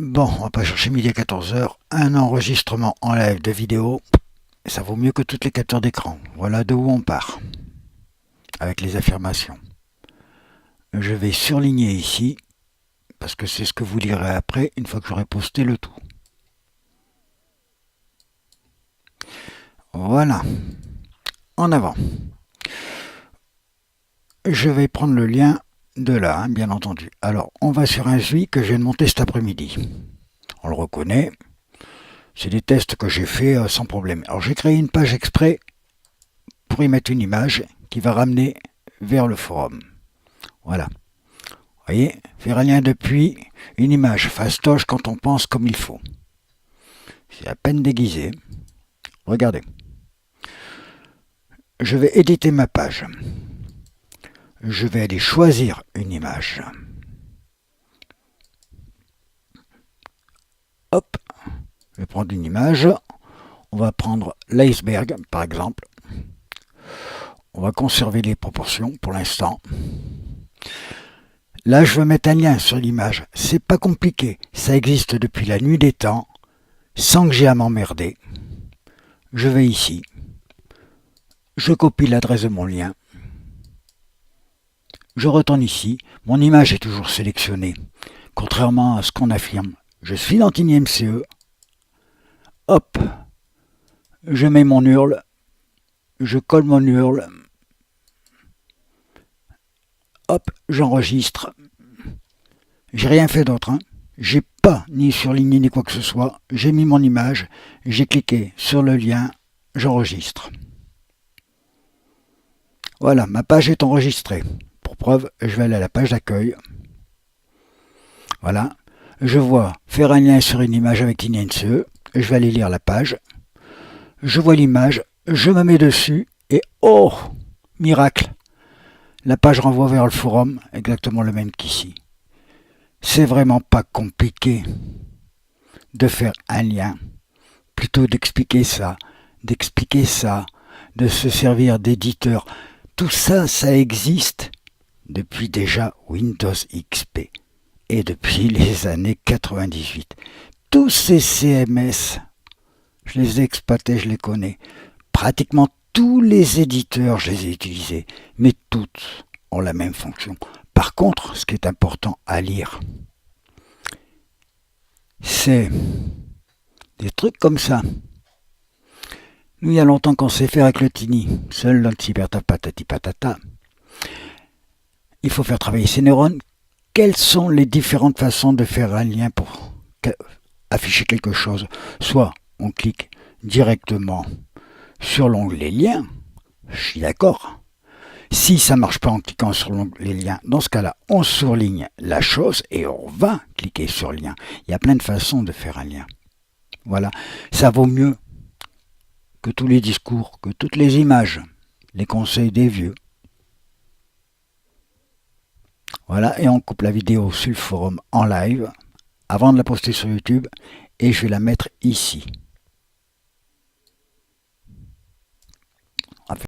Bon, on va pas chercher midi à 14h. Un enregistrement en live de vidéo, ça vaut mieux que toutes les captures d'écran. Voilà de où on part. Avec les affirmations. Je vais surligner ici, parce que c'est ce que vous lirez après, une fois que j'aurai posté le tout. Voilà. En avant. Je vais prendre le lien de là, bien entendu. Alors, on va sur un SUI que je viens de monter cet après-midi. On le reconnaît. C'est des tests que j'ai fait sans problème. Alors, j'ai créé une page exprès pour y mettre une image qui va ramener vers le forum. Voilà. Vous voyez, faire un lien depuis une image fastoche quand on pense comme il faut. C'est à peine déguisé. Regardez. Je vais éditer ma page. Je vais aller choisir une image. Hop, je vais prendre une image. On va prendre l'iceberg, par exemple. On va conserver les proportions pour l'instant. Là, je veux mettre un lien sur l'image. C'est pas compliqué. Ça existe depuis la nuit des temps, sans que j'ai à m'emmerder. Je vais ici. Je copie l'adresse de mon lien. Je retourne ici. Mon image est toujours sélectionnée. Contrairement à ce qu'on affirme, je suis dans TinyMCE. Hop. Je mets mon URL. Je colle mon URL. Hop, j'enregistre. J'ai rien fait d'autre. J'ai pas ni surligné ni quoi que ce soit. J'ai mis mon image. J'ai cliqué sur le lien. J'enregistre. Voilà, ma page est enregistrée. Pour preuve, je vais aller à la page d'accueil. Voilà. Je vois faire un lien sur une image avec TinyMCE. Je vais aller lire la page. Je vois l'image. Je me mets dessus. Et oh, miracle, la page renvoie vers le forum, exactement le même qu'ici. C'est vraiment pas compliqué de faire un lien. Plutôt d'expliquer ça, de se servir d'éditeur. Tout ça, ça existe depuis déjà Windows XP et depuis les années 98. Tous ces CMS, je les ai exploités, je les connais. Pratiquement tous les éditeurs, je les ai utilisés, mais toutes ont la même fonction. Par contre, ce qui est important à lire, c'est des trucs comme ça. Nous, il y a longtemps qu'on sait faire avec le Tiny, seul dans le cybertaf patati patata. Il faut faire travailler ses neurones. Quelles sont les différentes façons de faire un lien pour afficher quelque chose? Soit on clique directement sur l'onglet liens, je suis d'accord. Si ça ne marche pas en cliquant sur l'onglet liens, dans ce cas-là, on surligne la chose et on va cliquer sur lien. Il y a plein de façons de faire un lien. Voilà, ça vaut mieux que tous les discours, que toutes les images, les conseils des vieux. Voilà, et on coupe la vidéo sur le forum en live avant de la poster sur YouTube et je vais la mettre ici.